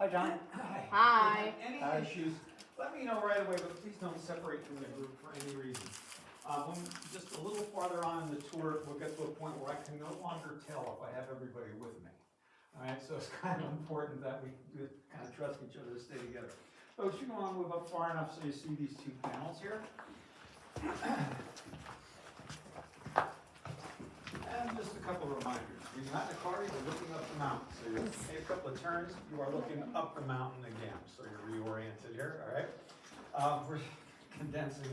Hi, John. Hi. If you have any issues, let me know right away, but please don't separate from the group for any reason. When just a little farther on in the tour, we'll get to a point where I can no longer tell if I have everybody with me. All right, so it's kind of important that we kind of trust each other to stay together. Folks, you want to move up far enough so you see these two panels here. And just a couple of reminders. When you're not in the car, you're looking up the mountain. So you make a couple of turns, you are looking up the mountain again. So you're reoriented here, all right? We're condensing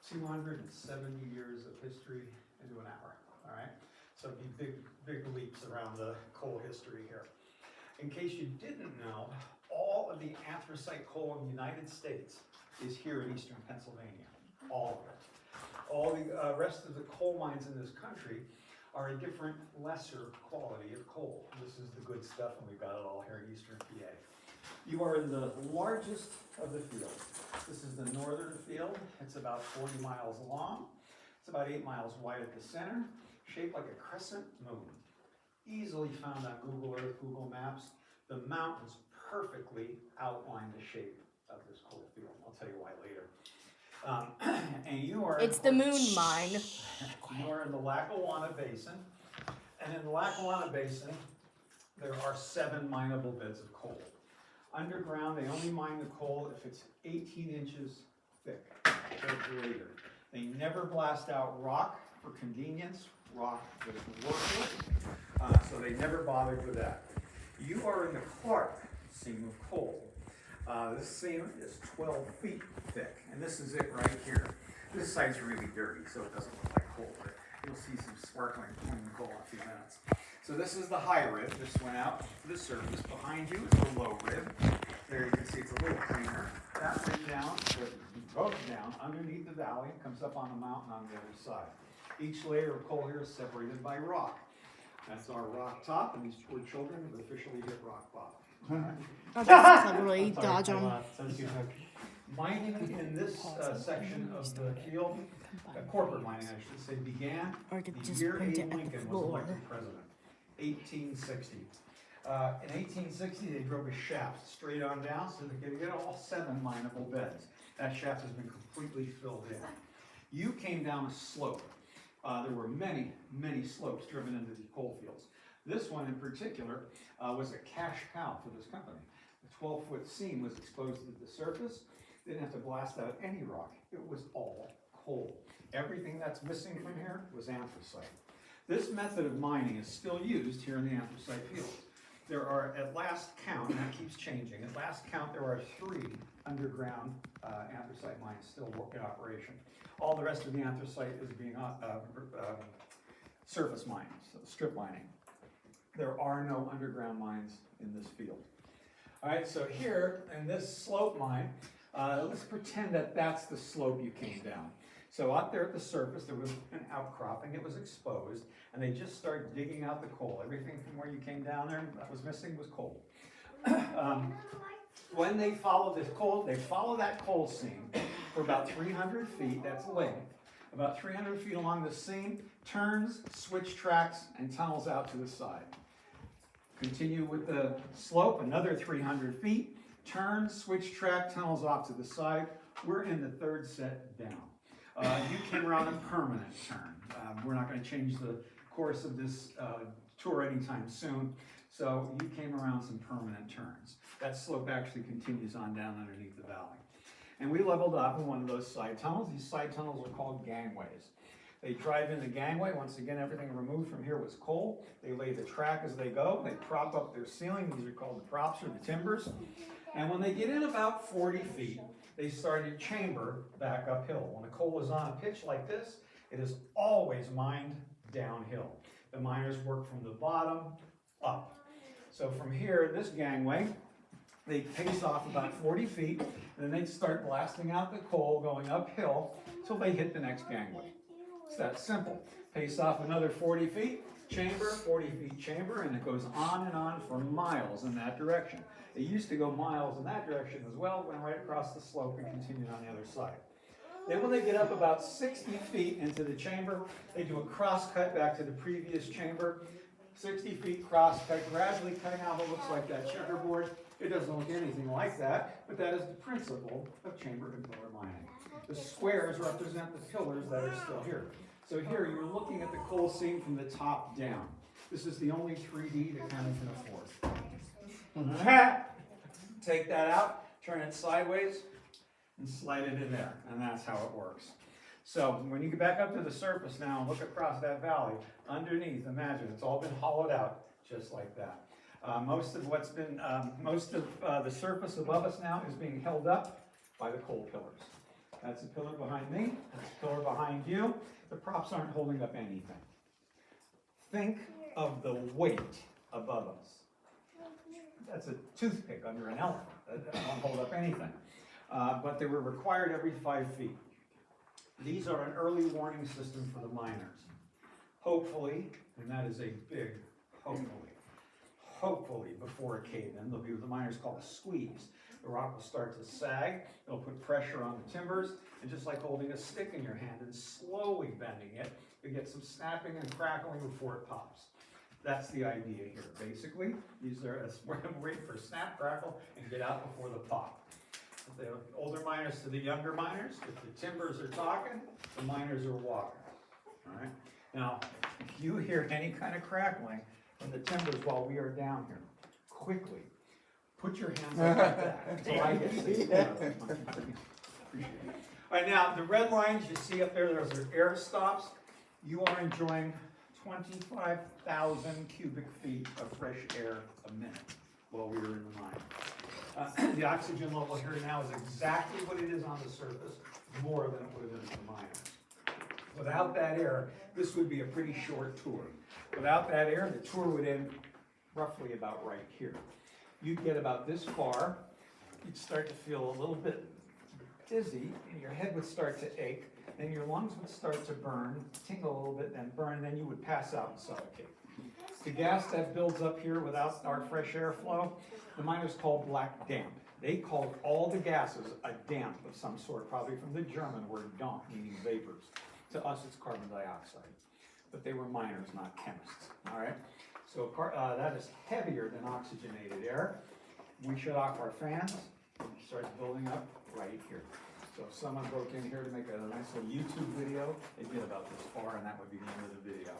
270 years of history into an hour, all right? So it'd be big leaps around the coal history here. In case you didn't know, all of the anthracite coal in the United States is here in eastern Pennsylvania, all of it. All the rest of the coal mines in this country are a different, lesser quality of coal. This is the good stuff, and we've got it all here in eastern PA. You are in the largest of the fields. This is the northern field. It's about 40 miles long. It's about 8 miles wide at the center, shaped like a crescent moon. Easily found on Google Earth, Google Maps. The mountains perfectly outline the shape of this coal field. I'll tell you why later. And you are... It's the moon mine. You are in the Lackawanna Basin. And in the Lackawanna Basin, there are 7 mineable beds of coal. Underground, they only mine the coal if it's 18 inches thick or greater. They never blast out rock for convenience, rock that is worthless, so they never bothered with that. You are in the Clark seam of coal. This seam is 12 feet thick, and this is it right here. This site's really dirty, so it doesn't look like coal, but you'll see some sparkling clean coal in a few minutes. So this is the high rib. This went out to the surface. Behind you is the low rib. There you can see it's a little cleaner. That went down, goes down underneath the valley, comes up on the mountain on the other side. Each layer of coal here is separated by rock. That's our rock top, and these poor children have officially hit rock bottom. I'll just cleverly dodge them. Mining in this section of the field, corporate mining I should say, began Or I could the just year print it Abe at the Lincoln was floor. elected president, 1860. In 1860, they drove a shaft straight on down so they could get all 7 mineable beds. That shaft has been completely filled in. You came down a slope. There were many slopes driven into the coal fields. This one in particular was a cash cow for this company. The 12-foot seam was exposed to the surface. They didn't have to blast out any rock. It was all coal. Everything that's missing from here was anthracite. This method of mining is still used here in the anthracite fields. There are, at last count, and that keeps changing, at last count there are 3 underground anthracite mines still in operation. All the rest of the anthracite is being surface mining, so strip mining. There are no underground mines in this field. All right, so here in this slope mine, let's pretend that that's the slope you came down. So out there at the surface, there was an outcropping, it was exposed, and they just started digging out the coal. Everything from where you came down there that was missing was coal. When they follow this coal, they follow that coal seam for about 300 feet, that's length, about 300 feet along the seam, turns, switch tracks, and tunnels out to the side. Continue with the slope, another 300 feet, turn, switch track, tunnels off to the side. We're in the 3rd set down. You can run a permanent turn. We're not going to change the course of this tour anytime soon, so you came around some permanent turns. That slope actually continues on down underneath the valley. And we leveled up in one of those side tunnels. These side tunnels are called gangways. They drive in the gangway. Once again, everything removed from here was coal. They lay the track as they go. They prop up their ceiling. These are called the props or the timbers. And when they get in about 40 feet, they started chamber back uphill. When the coal is on a pitch like this, it is always mined downhill. The miners work from the bottom up. So from here, this gangway, they pace off about 40 feet, and then they start blasting out the coal going uphill until they hit the next gangway. It's that simple. Pace off another 40 feet, chamber, 40 feet chamber, and it goes on and on for miles in that direction. It used to go miles in that direction as well, went right across the slope and continued on the other side. Then when they get up about 60 feet into the chamber, they do a cross cut back to the previous chamber, 60 feet cross cut, gradually cutting out what looks like that checkerboard. It doesn't look anything like that, but that is the principle of chamber and pillar mining. The squares represent the pillars that are still here. So here you're looking at the coal seam from the top down. This is the only 3D the county can afford. Take that out, turn it sideways, and slide it in there, and that's how it works. So when you get back up to the surface now and look across that valley, underneath, imagine it's all been hollowed out just like that. Most of the surface above us now is being held up by the coal pillars. That's a pillar behind me, that's a pillar behind you. The props aren't holding up anything. Think of the weight above us. That's a toothpick under an elephant. That won't hold up anything. But they were required every 5 feet. These are an early warning system for the miners. Hopefully, and that is a big hopefully before a cave-in, there'll be what the miners call a squeeze. The rock will start to sag, it'll put pressure on the timbers, and just like holding a stick in your hand and slowly bending it, you get some snapping and crackling before it pops. That's the idea here. Basically, these are we're going to wait for snap, crackle, and get out before the pop. The older miners to the younger miners, if the timbers are talking, the miners are walking. All right. Now, if you hear any kind of crackling from the timbers while we are down here, quickly put your hands up like that until I get to you. All right. Now, the red lines you see up there, those are air stops. You are enjoying 25,000 cubic feet of fresh air a minute while we are in the mine. The oxygen level here now is exactly what it is on the surface, more than it would have been for miners. Without that air, this would be a pretty short tour. Without that air, the tour would end roughly about right here. You'd get about this far, you'd start to feel a little bit dizzy, and your head would start to ache, then your lungs would start to burn, tingle a little bit, then burn, and then you would pass out and suffocate. The gas that builds up here without our fresh air flow, the miners call black damp. They called all the gases a damp of some sort, probably from the German word damp, meaning vapors. To us, it's carbon dioxide. But they were miners, not chemists, all right? So that is heavier than oxygenated air. We shut off our fans, and it starts building up right here. So if someone broke in here to make a nice little YouTube video, they'd get about this far, and that would be the end of the video.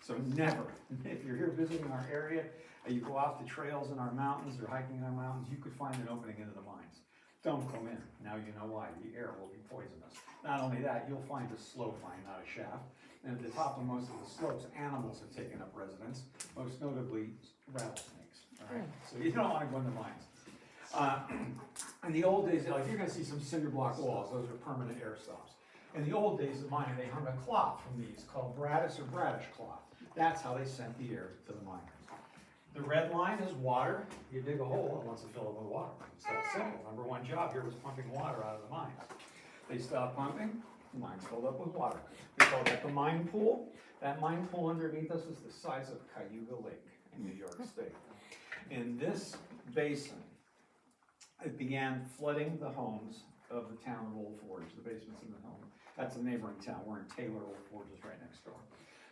So never, if you're here visiting our area, and you go off the trails in our mountains or hiking in our mountains, you could find an opening into the mines. Don't go in. Now you know why. The air will be poisonous. Not only that, you'll find a slope line, not a shaft. And at the top of most of the slopes, animals have taken up residence, most notably rattlesnakes. All right? So you don't want to go in the mines. In the old days, like you're going to see some cinder block walls. Those are permanent air stops. In the old days of mining, they hung a cloth from these called brattice or bradish cloth. That's how they sent the air to the miners. The red line is water. You dig a hole and once it's filled with water. It's that simple. Number one job here was pumping water out of the mines. They stopped pumping, the mines filled up with water. We call that the mine pool. That mine pool underneath us is the size of Cayuga Lake in New York State. In this basin, it began flooding the homes of the town of Old Forge, the basements in the home. That's a neighboring town. We're in Taylor. Old Forge is right next door.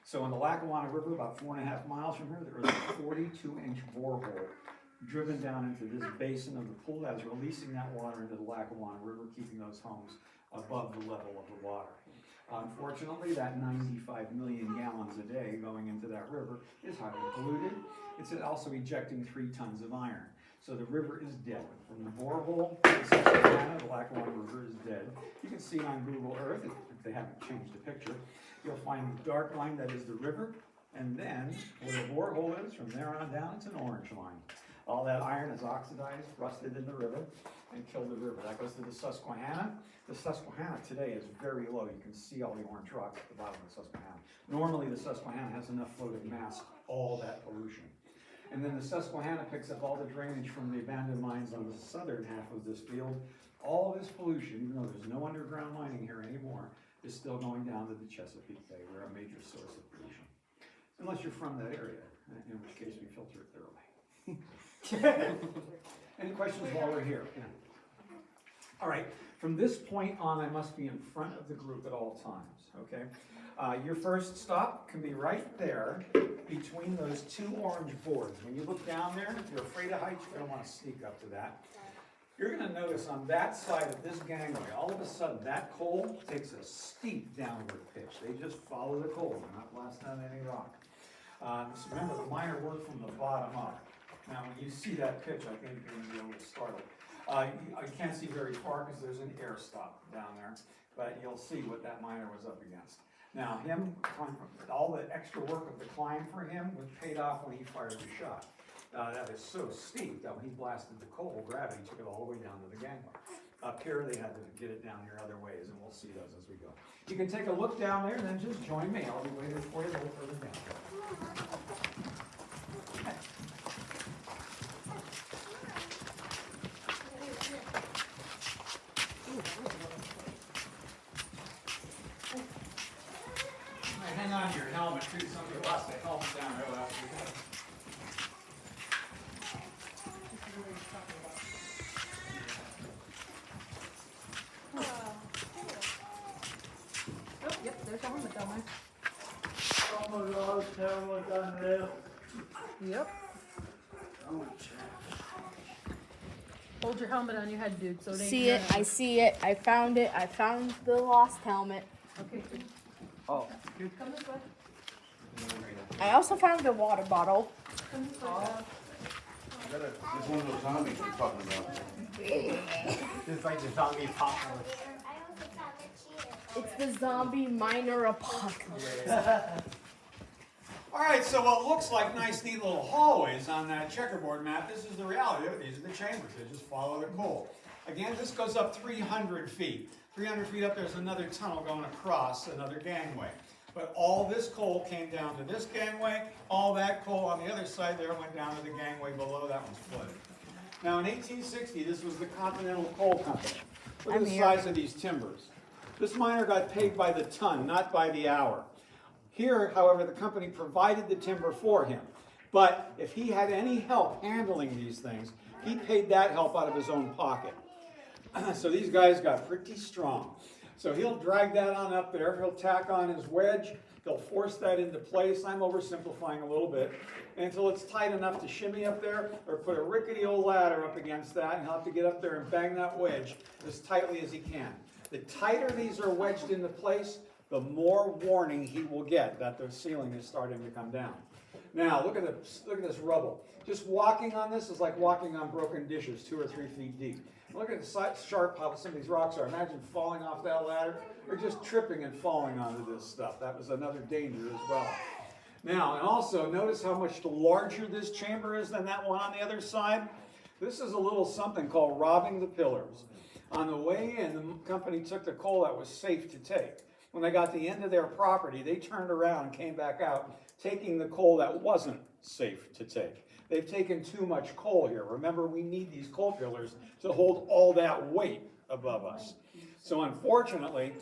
So in the Lackawanna River, about 4.5 miles from here, there is a 42-inch borehole driven down into this basin of the pool that is releasing that water into the Lackawanna River, keeping those homes above the level of the water. Unfortunately, that 95 million gallons a day going into that river is highly polluted. It's also ejecting 3 tons of iron. So the river is dead. From the borehole to the Susquehanna, the Lackawanna River is dead. You can see on Google Earth, if they haven't changed the picture, you'll find the dark line that is the river, and then where the borehole is, from there on down, it's an orange line. All that iron is oxidized, rusted in the river, and killed the river. That goes to the Susquehanna. The Susquehanna today is very low. You can see all the orange rocks at the bottom of the Susquehanna. Normally, the Susquehanna has enough flow to mask all that pollution. And then the Susquehanna picks up all the drainage from the abandoned mines on the southern half of this field. All this pollution, even though there's no underground mining here anymore, is still going down to the Chesapeake Bay. We're a major source of pollution. Unless you're from that area, in which case we filter it thoroughly. Any questions while we're here? Yeah. All right, from this point on, I must be in front of the group at all times, okay? Your first stop can be right there between those two orange boards. When you look down there, if you're afraid of heights, you're gonna wanna sneak up to that. You're gonna notice on that side of this gangway, all of a sudden, that coal takes a steep downward pitch. They just follow the coal, they're not blasting on any rock. So remember, the miner worked from the bottom up. Now, when you see that pitch, I think you're gonna be a little startled. I can't see very far because there's an air stop down there, but you'll see what that miner was up against. Now, all the extra work of the climb for him was paid off when he fired the shot. That is so steep that when he blasted the coal, gravity took it all the way down to the gangway. Up here, they had to get it down here other ways, and we'll see those as we go. You can take a look down there, and then just join me. I'll be waiting for you a little further down. Hang on to your helmet too. Somebody lost their helmet down there last week. Oh, yep, there's a helmet down there. Yep. Hold your helmet on your head, dude, so it ain't See it, I see it, I found it, I found the lost helmet. Okay, good. Oh. Come this way. I also found a water bottle. Come this way. It's one of those zombies you're talking about. It's like the zombie apocalypse. It's the zombie miner apocalypse. All right, so what looks like nice, neat little hallways on that checkerboard map, this is the reality. These are the chambers. They just follow the coal. Again, this goes up 300 feet. 300 feet up, there's another tunnel going across, another gangway. But all this coal came down to this gangway. All that coal on the other side there went down to the gangway below. That one's flooded. Now, in 1860, this was the Continental Coal Company. Look at the size of these timbers. This miner got paid by the ton, not by the hour. Here, however, the company provided the timber for him. But if he had any help handling these things, he paid that help out of his own pocket. So these guys got pretty strong. So he'll drag that on up there, he'll tack on his wedge, he'll force that into place. I'm oversimplifying a little bit. Until it's tight enough to shimmy up there, or put a rickety old ladder up against that, and he'll have to get up there and bang that wedge as tightly as he can. The tighter these are wedged into place, the more warning he will get that the ceiling is starting to come down. Now, look at this rubble. Just walking on this is like walking on broken dishes 2 or 3 feet deep. Look at the sharp how some of these rocks are. Imagine falling off that ladder or just tripping and falling onto this stuff. That was another danger as well. Now, and also notice how much larger this chamber is than that one on the other side. This is a little something called robbing the pillars. On the way in, the company took the coal that was safe to take. When they got to the end of their property, they turned around and came back out, taking the coal that wasn't safe to take. They've taken too much coal here. Remember, we need these coal pillars to hold all that weight above us. So unfortunately,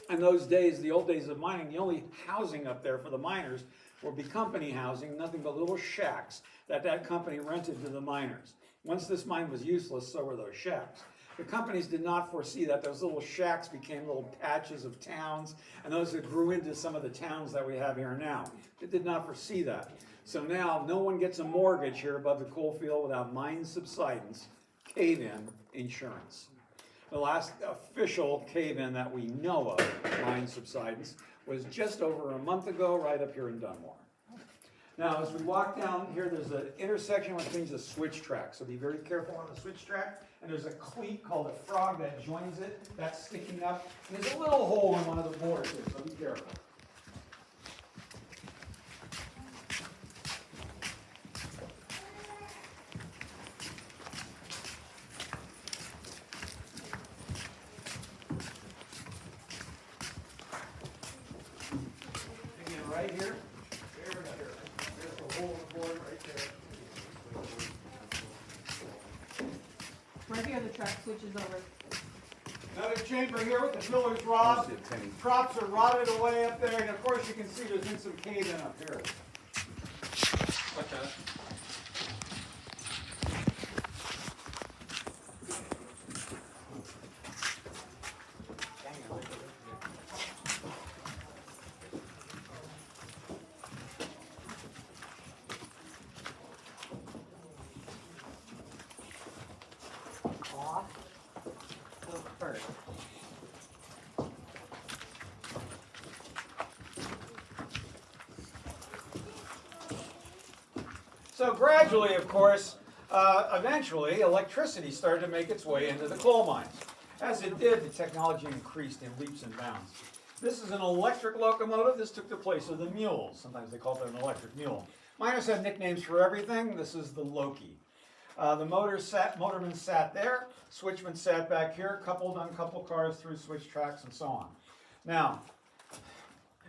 in those days, the old days of mining, the only housing up there for the miners would be company housing, nothing but little shacks that company rented to the miners. Once this mine was useless, so were those shacks. The companies did not foresee that those little shacks became little patches of towns, and those that grew into some of the towns that we have here now. They did not foresee that. So now, no one gets a mortgage here above the coal field without mine subsidence, cave-in insurance. The last official cave-in that we know of, mine subsidence, was just over a month ago, right up here in Dunmore. Now, as we walk down here, there's an intersection which means a switch track. So be very careful on the switch track. And there's a cleat called a frog that joins it. That's sticking up. And there's a little hole in one of the boards here, so be careful. Again, right here. There's the hole in the board right there. Right here, the track switches over. Another chamber here with the pillars robbed. Props are rotted away up there, and of course you can see there's been some cave in up here. What's that? off the bird. So gradually, of course, eventually, electricity started to make its way into the coal mines. As it did, the technology increased in leaps and bounds. This is an electric locomotive. This took the place of the mules. Sometimes they called it an electric mule. Miners had nicknames for everything. This is the Loki. The motorman sat there. Switchman sat back here, coupled, uncoupled cars through switch tracks and so on. Now,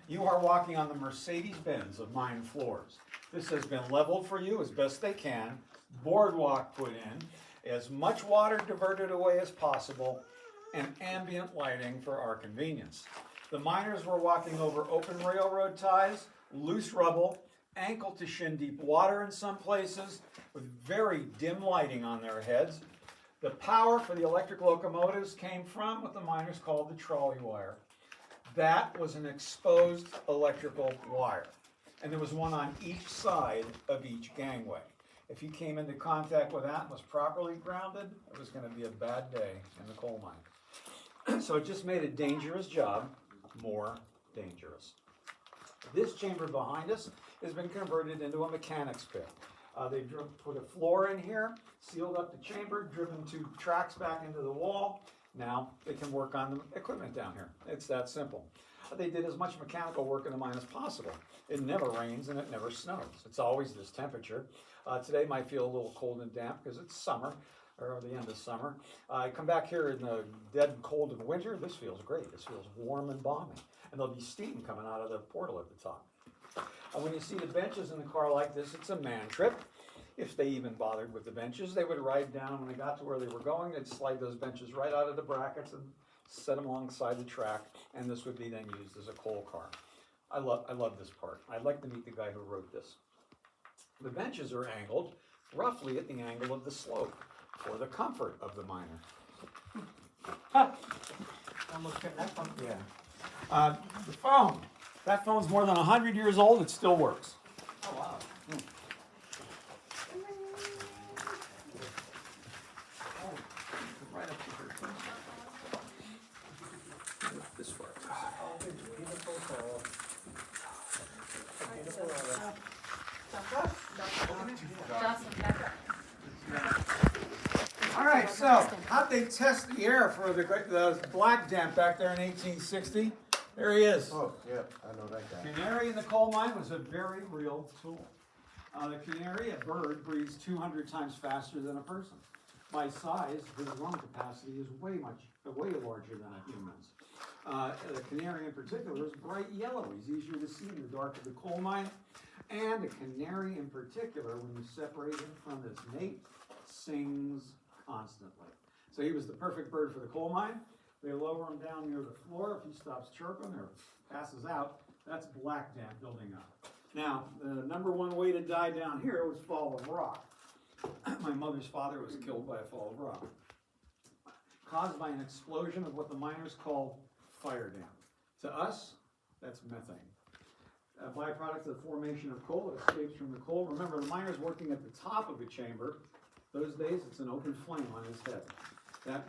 you are walking on the Mercedes-Benz of mine floors. This has been leveled for you as best they can, boardwalk put in, as much water diverted away as possible, and ambient lighting for our convenience. The miners were walking over open railroad ties, loose rubble, ankle to shin deep water in some places, with very dim lighting on their heads. The power for the electric locomotives came from what the miners called the trolley wire. That was an exposed electrical wire, and there was one on each side of each gangway. If you came into contact with that and was properly grounded, it was going to be a bad day in the coal mine. So it just made a dangerous job more dangerous. This chamber behind us has been converted into a mechanics pit. They put a floor in here, sealed up the chamber, driven 2 tracks back into the wall. Now they can work on the equipment down here. It's that simple. They did as much mechanical work in the mine as possible. It never rains and it never snows. It's always this temperature. Today might feel a little cold and damp because it's summer, or the end of summer. I come back here in the dead cold of winter. This feels great. This feels warm and balmy. And there'll be steam coming out of the portal at the top. When you see the benches in the car like this, it's a man trip. If they even bothered with the benches, they would ride down. When they got to where they were going, they'd slide those benches right out of the brackets and set them alongside the track, and this would be then used as a coal car. I love this part. I'd like to meet the guy who wrote this. The benches are angled roughly at the angle of the slope for the comfort of the miner. Almost got that one. Yeah. The phone. That phone's more than 100 years old. It still works. Oh, wow. Right up to here. This far. Oh, it's beautiful soul. Beautiful. All right, so how'd they test the air for the black damp back there in 1860? There he is. Oh, yeah, I know that guy. Canary in the coal mine was a very real tool. The canary, a bird, breathes 200 times faster than a person. By size, his lung capacity is way larger than a human's. The canary in particular is bright yellow. He's easier to see in the dark of the coal mine. And a canary in particular, when you separate him from its mate, sings constantly. So he was the perfect bird for the coal mine. They lower him down near the floor. If he stops chirping or passes out, that's black damp building up. Now, the number one way to die down here was fall of rock. My mother's father was killed by a fall of rock, caused by an explosion of what the miners called fire damp. To us, that's methane. A byproduct of the formation of coal, it escapes from the coal. Remember, the miner's working at the top of the chamber. Those days, it's an open flame on his head. That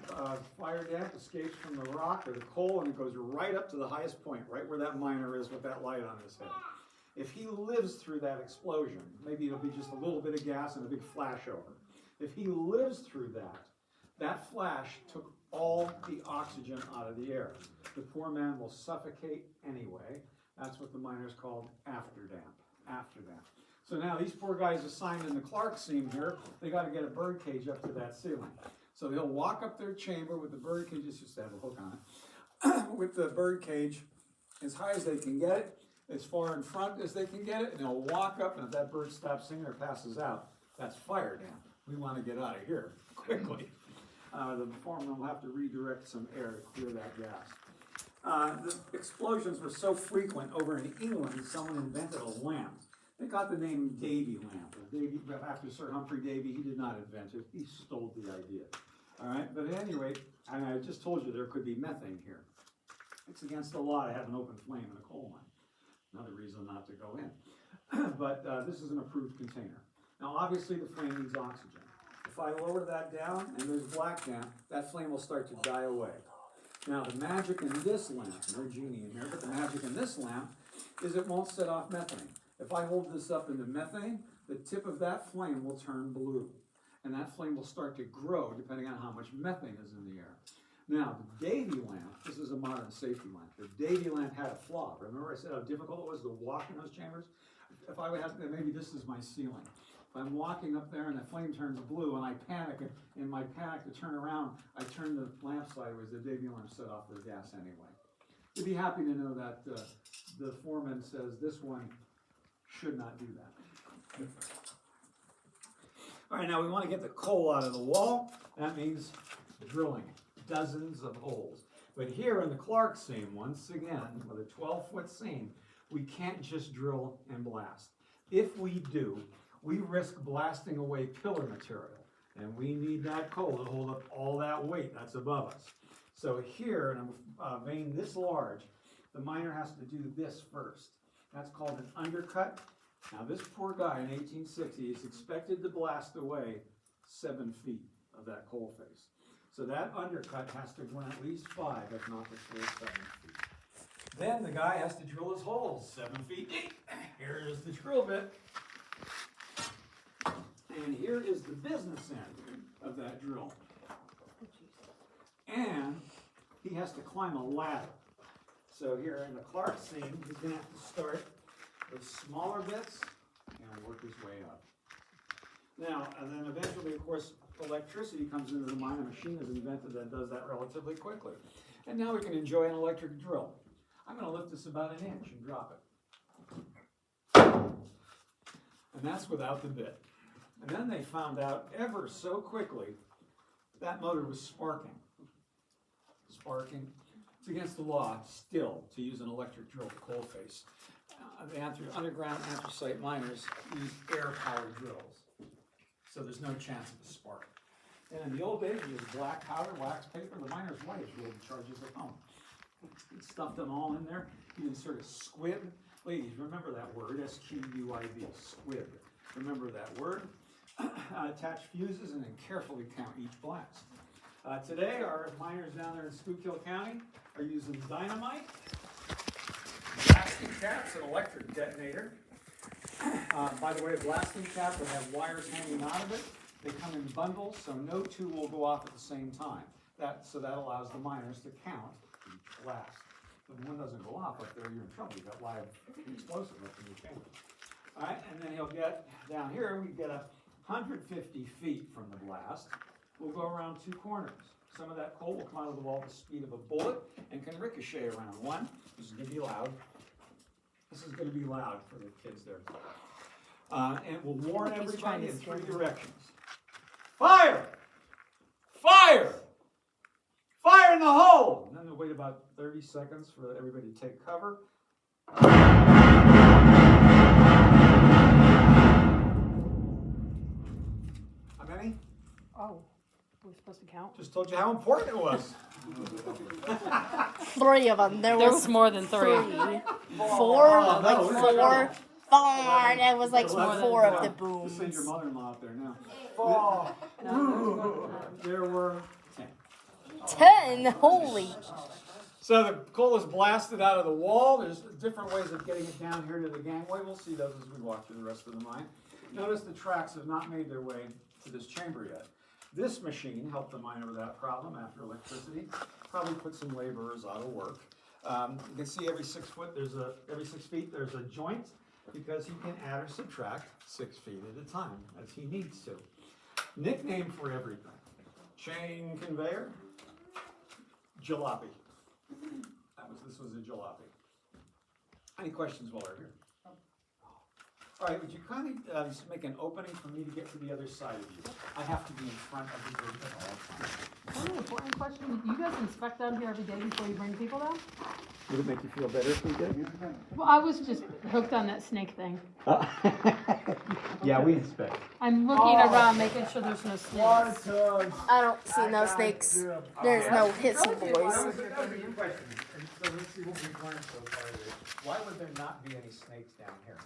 fire damp escapes from the rock or the coal, and it goes right up to the highest point, right where that miner is with that light on his head. If he lives through that explosion, maybe it'll be just a little bit of gas and a big flash over. If he lives through that, that flash took all the oxygen out of the air. The poor man will suffocate anyway. That's what the miners called afterdamp. So now these poor guys assigned in the Clark seam here, they got to get a bird cage up to that ceiling. So they'll walk up their chamber with the bird cage, just to have a hook on it, with the bird cage as high as they can get it, as far in front as they can get it, and they'll walk up, and if that bird stops singing or passes out, that's fire damp. We want to get out of here quickly. The foreman will have to redirect some air to clear that gas. The explosions were so frequent over in England, someone invented a lamp. They got the name Davy lamp. After Sir Humphrey Davy, he did not invent it. He stole the idea. All right, but at any rate, and I just told you there could be methane here. It's against the law to have an open flame in a coal mine. Another reason not to go in. But this is an approved container. Now, obviously, the flame needs oxygen. The if I lower that down and there's black down, that flame will start to die away. Now the magic in this lamp, no genie in here, but the magic in this lamp is it won't set off methane. If I hold this up into methane, the tip of that flame will turn blue. And that flame will start to grow depending on how much methane is in the air. Now, the Davy lamp, this is a modern safety lamp. The Davy lamp had a flaw. Remember I said how difficult it was to walk in those chambers? If I would have, maybe this is my ceiling. If I'm walking up there and the flame turns blue and I panic, and in my panic to turn around, I turn the lamp sideways, the Davy lamp set off the gas anyway. You'd be happy to know that the foreman says this one should not do that. All right, now we want to get the coal out of the wall. That means drilling dozens of holes. But here in the Clark seam, once again, with a 12-foot seam, we can't just drill and blast. If we do, we risk blasting away pillar material. And we need that coal to hold up all that weight that's above us. So here, in a vein this large, the miner has to do this first. That's called an undercut. Now this poor guy in 1860 is expected to blast away 7 feet of that coal face. So that undercut has to run at least 5, if not the full 7 feet. Then the guy has to drill his holes 7 feet deep. Here is the drill bit. And here is the business end of that drill. And he has to climb a ladder. So here in the Clark seam, he's going to have to start with smaller bits and work his way up. Now, and then eventually, of course, electricity comes into the mine. A machine is invented that does that relatively quickly. And now we can enjoy an electric drill. I'm going to lift this about 1 inch and drop it. And that's without the bit. And then they found out ever so quickly that motor was sparking. Sparking. It's against the law still to use an electric drill coal face. The underground anthracite miners use air-powered drills. So there's no chance of a spark. And in the old days, it was black powder, wax paper. The miner's wives rolled the charges at home. He stuffed them all in there. He'd insert a squib. Ladies, remember that word, S-Q-U-I-B, squib. Remember that word. Attach fuses and then carefully count each blast. Today, our miners down there in Schuylkill County are using dynamite, blasting caps, an electric detonator. By the way, a blasting cap will have wires hanging out of it. They come in bundles, so no two will go off at the same time. So that allows the miners to count each blast. If one doesn't go off up there, you're in trouble. You've got live explosive up in your chamber. All right, and then he'll get down here. We get 150 feet from the blast. We'll go around 2 corners. Some of that coal will come out of the wall at the speed of a bullet and can ricochet around. One, this is going to be loud. This is going to be loud for the kids there. And it will warn everybody in 3 directions. Fire! Fire! Fire in the hole! And then they'll wait about 30 seconds for everybody to take cover. How many? Oh, we're supposed to count? Just told you how important it was. 3 of them. There was more than 3. 4, Oh, like no, 4. 4. There was like 4 of the Just send your booms. mother-in-law up there now. 4. There were 10. 10. Holy. So the coal is blasted out of the wall. There's different ways of getting it down here to the gangway. We'll see those as we walk through the rest of the mine. Notice the tracks have not made their way to this chamber yet. This machine helped the miner with that problem after electricity. Probably put some laborers out of work. You can see every 6 feet there's a joint because he can add or subtract 6 feet at a time as he needs to. Nickname for everything. Chain conveyor, jalopy. This was a jalopy. Any questions while we're here? All right, would you kindly just make an opening for me to get to the other side of you? I have to be in front of the group at all times. One important question, you guys inspect down here every day before you bring people down? Would it make you feel better if we did? Well, I was just hooked on that snake thing. Yeah, we inspect. I'm looking around, making sure there's no snakes. I don't see no snakes. There's no hissy That boys. was a good question. And so let's see what we've learned so far today. Why would there not be any snakes down here?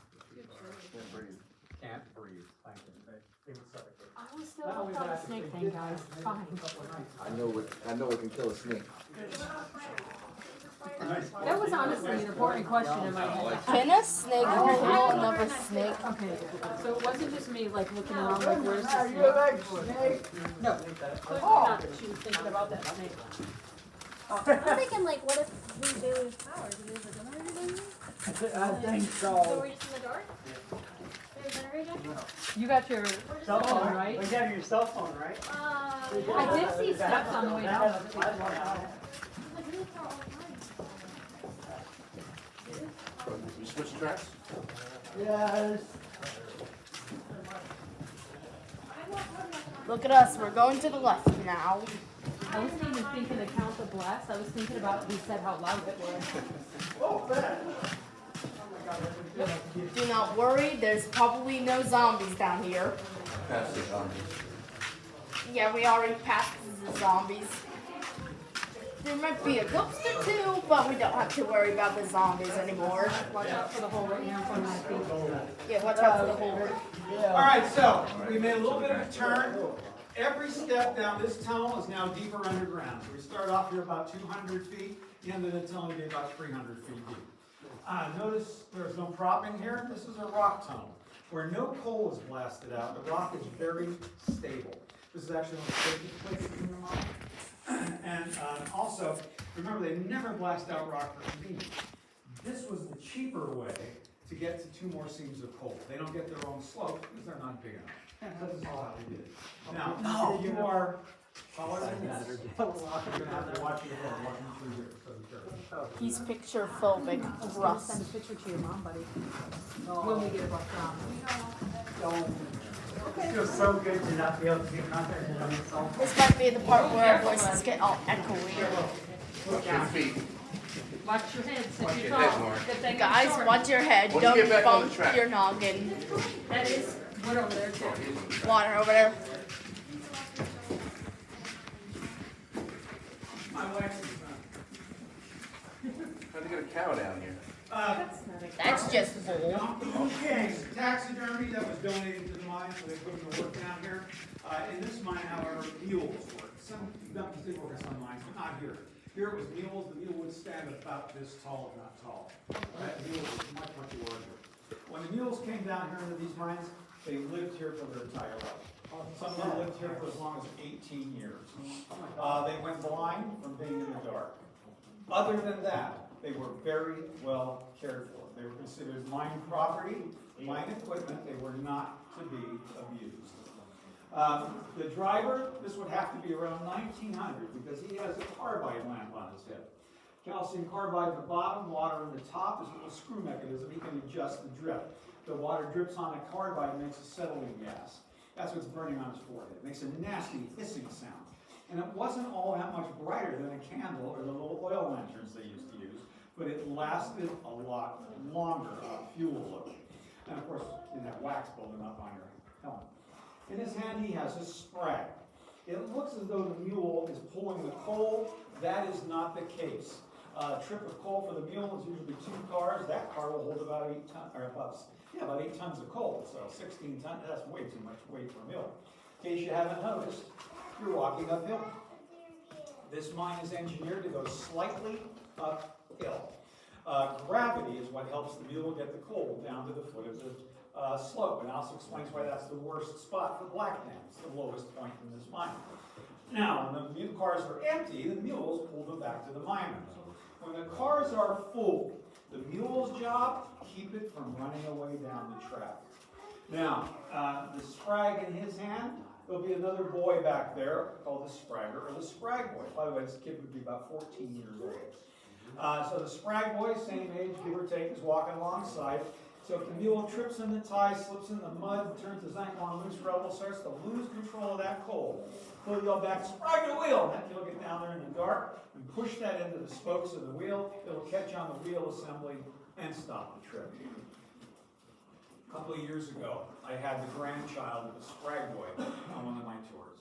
Can't breathe. Can't breathe. Thank you. they would suffocate. I was still hooked on the snake thing, guys. Fine. I know what can kill a snake. That was honestly an important question in my head. Can a snake kill another snake? Okay, so it wasn't just me like looking around like, where's the snake? No, clearly not that she was thinking about that snake. I'm thinking like, what if we do lose power? Do we lose the generator then? I think So so. we're just in the dark? There's a generator? You got your Cell phone, phone, right? We got your cell phone, right? I did see steps on the way down. Like, we lose power all the time. You switch tracks? Yes. Look at us, we're going to the left now. I wasn't even thinking to count the blast. I was thinking about he said how loud it was. Do not worry, there's probably no zombies down here. Pass it on. Yeah, we already passed the zombies. There might be a ghost or two, but we don't have to worry about the zombies anymore. Watch out for the hole right here in front of my feet. Yeah, watch out for the hole. All right, so we made a little bit of a turn. Every step down this tunnel is now deeper underground. So we start off here about 200 feet. The end of the tunnel will be about 300 feet deep. Notice there's no propping here. This is a rock tunnel where no coal is blasted out. The rock is very stable. This is actually one of the safest places in the mine. And also, remember they never blast out rock for convenience. This was the cheaper way to get to 2 more seams of coal. They don't get their own slope because they're not big enough. So this is how they did it. Now, if you are taller than this, you're gonna have to watch your head walking through here, so be careful. He's picture phobic. I was gonna Russ. send a picture to your mom, buddy. When we get back down. It feels so good to not be able to get contact on yourself. This might be the part where our voices get all echoey. Watch your feet. Watch your head, Watch since you're your head tall. more. Good thing you're Guys, short. watch your head. Once you Don't get back on the bump track. your noggin. That is wood over there too. Water over there. My wife's How'd you get a cow down here? That's just bull. Okay, taxidermy that was donated to the mine, so they put them to work down here. In this mine, however, mules work. Some dummies did work in some mines, but not here. Here it was mules. The mule would stand about this tall, if not tall. That mule was much, much larger. When the mules came down here into these mines, they lived here for their entire life. Some of them lived here for as long as 18 years. They went blind from being in the dark. Other than that, they were very well cared for. They were considered mine property, mine equipment. They were not to be abused. The driver, this would have to be around 1900 because he has a carbide lamp on his head. Calcium carbide at the bottom, water on the top is a little screw mechanism. He can adjust the drip. The water drips on a carbide and makes a settling gas. That's what's burning on his forehead. It makes a nasty hissing sound. And it wasn't all that much brighter than a candle or the little oil lanterns they used to use, but it lasted a lot longer on fuel load. And of course, you didn't have wax building up on your helmet. In his hand, he has a sprag. It looks as though the mule is pulling the coal. That is not the case. A trip of coal for the mule is usually 2 cars. That car will hold about 8 tons, or about 8 tons of coal. So 16 tons, that's way too much weight for a mule. In case you haven't noticed, you're walking uphill. This mine is engineered to go slightly uphill. Gravity is what helps the mule get the coal down to the foot of the slope, and also explains why that's the worst spot for black man. It's the lowest point in this mine. Now, when the mule cars are empty, the mules pull them back to the miners. When the cars are full, the mule's job, keep it from running away down the track. Now, the sprag in his hand, there'll be another boy back there called the spragger, or the sprag boy. By the way, this kid would be about 14 years old. So the sprag boy, same age, give or take, is walking alongside. So if the mule trips in the tie, slips in the mud, turns his ankle on loose rubble, starts to lose control of that coal, he'll yell back, "Sprag the wheel!" And he'll get down there in the dark and push that into the spokes of the wheel. It'll catch on the wheel assembly and stop the trip. A couple of years ago, I had the grandchild of a sprag boy on one of my tours.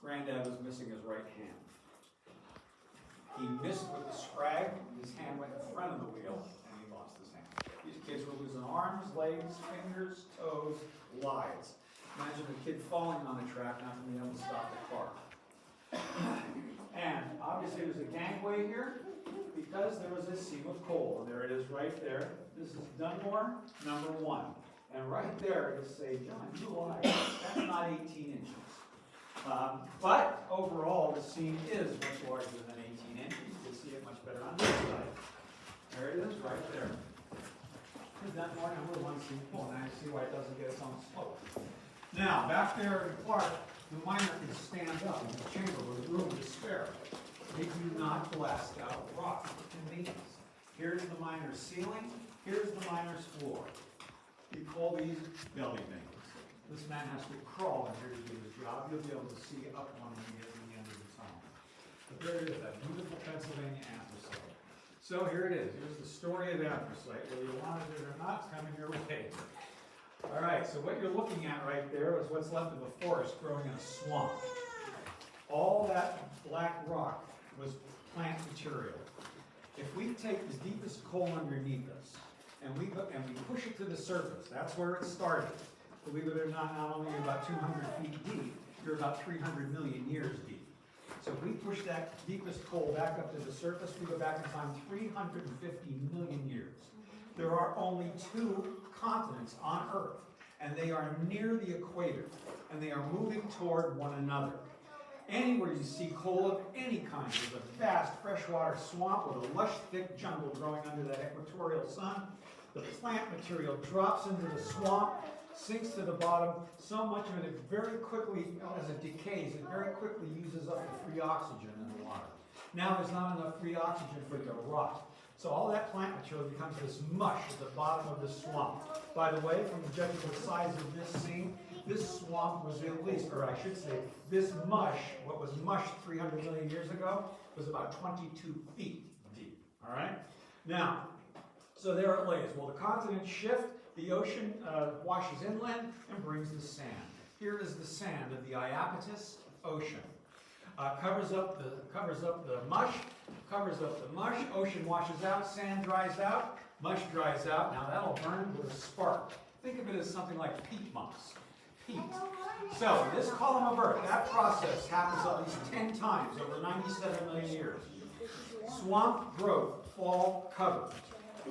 Granddad was missing his right hand. He missed with the sprag, his hand went in front of the wheel, and he lost his hand. These kids were losing arms, legs, fingers, toes, lives. Imagine a kid falling on the track, not being able to stop the car. And obviously there's a gangway here because there was a seam of coal, and there it is right there. This is Dunmore number 1. And right there, it'll say, John, you lied. That's not 18 inches. But overall, the seam is much larger than 18 inches. You can see it much better on this side. There it is, right there. That more number 1 seam coal, and I see why it doesn't get its own slope. Now, back there in Clark, the miner can stand up in the chamber with room to spare. They do not blast out rock for convenience. Here's the miner's ceiling, here's the miner's floor. We call these belly bands. This man has to crawl in here to do his job. You'll be able to see up one when you get to the end of the tunnel. But there it is, that beautiful Pennsylvania anthracite. So here it is. Here's the story of anthracite. Whether you want it or not, it's coming your way. All right, so what you're looking at right there is what's left of a forest growing in a swamp. All that black rock was plant material. If we take the deepest coal underneath us and we push it to the surface, that's where it started. Believe it or not only you're about 200 feet deep, you're about 300 million years deep. So if we push that deepest coal back up to the surface, we go back in time 350 million years. There are only 2 continents on Earth, and they are near the equator, and they are moving toward one another. Anywhere you see coal of any kind, there's a vast freshwater swamp with a lush, thick jungle growing under that equatorial sun. The plant material drops into the swamp, sinks to the bottom. So much of it very quickly, as it decays, it very quickly uses up the free oxygen in the water. Now there's not enough free oxygen for it to rot. So all that plant material becomes this mush at the bottom of the swamp. By the way, from the judging the size of this scene, this swamp was at least, or I should say, this mush, what was mush 300 million years ago, was about 22 feet deep. All right? Now, so there it lays. Well, the continents shift, the ocean washes inland and brings the sand. Here is the sand of the Iapetus Ocean. Covers up the mush, ocean washes out, sand dries out, mush dries out. Now that'll burn with a spark. Think of it as something like peat moss. Peat. So this column of Earth, that process happens at least 10 times over 97 million years. Swamp growth, fall cover.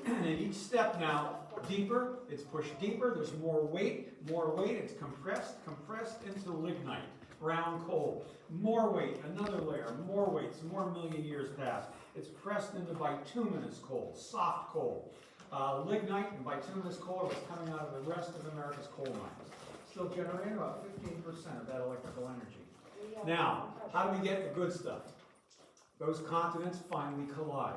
And in each step now, deeper, it's pushed deeper, there's more weight, it's compressed into lignite, brown coal. More weight, another layer, more weight, some more million years pass. It's pressed into bituminous coal, soft coal. Lignite and bituminous coal are what's coming out of the rest of America's coal mines. Still generating about 15% of that electrical energy. Now, how do we get the good stuff? Those continents finally collide.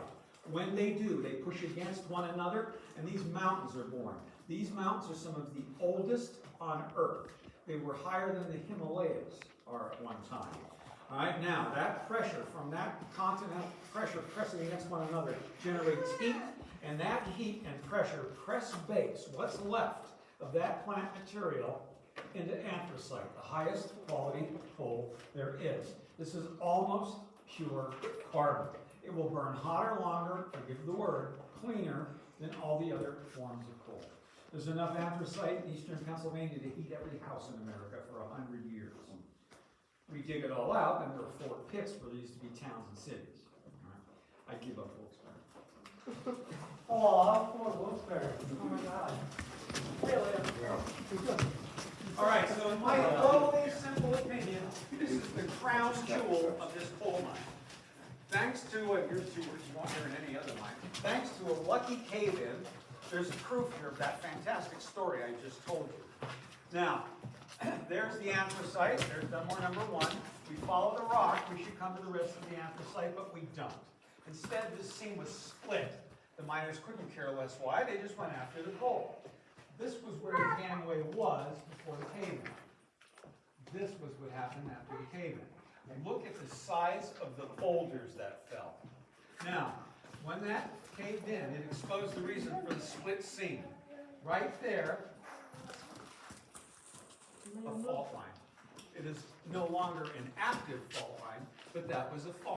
When they do, they push against one another, and these mountains are born. These mountains are some of the oldest on Earth. They were higher than the Himalayas are at one time. All right, now that pressure from that continental pressure pressing against one another generates heat, and that heat and pressure press bakes what's left of that plant material into anthracite, the highest quality coal there is. This is almost pure carbon. It will burn hotter, longer, forgive the word, cleaner than all the other forms of coal. There's enough anthracite in eastern Pennsylvania to heat every house in America for 100 years. We dig it all out, and there are 4 pits where there used to be towns and cities. Right. I give up Wilkes-Barre. Oh, poor Wilkes-Barre. Oh my God. Really? All right, so in my totally simple opinion, this is the crown jewel of this coal mine. Thanks to, here's 2 words you won't hear in any other mine, thanks to a lucky cave-in, there's proof here of that fantastic story I just told you. Now, there's the anthracite, there's Dunmore number 1. We follow the rock, we should come to the rest of the anthracite, but we don't. Instead, this seam was split. The miners couldn't care less why, they just went after the coal. This was where the gangway was before the cave-in. This was what happened after the cave-in. Look at the size of the boulders that fell. Now, when that caved in, it exposed the reason for the split seam. Right there, a fault line. It is no longer an active fault line, but that was a fault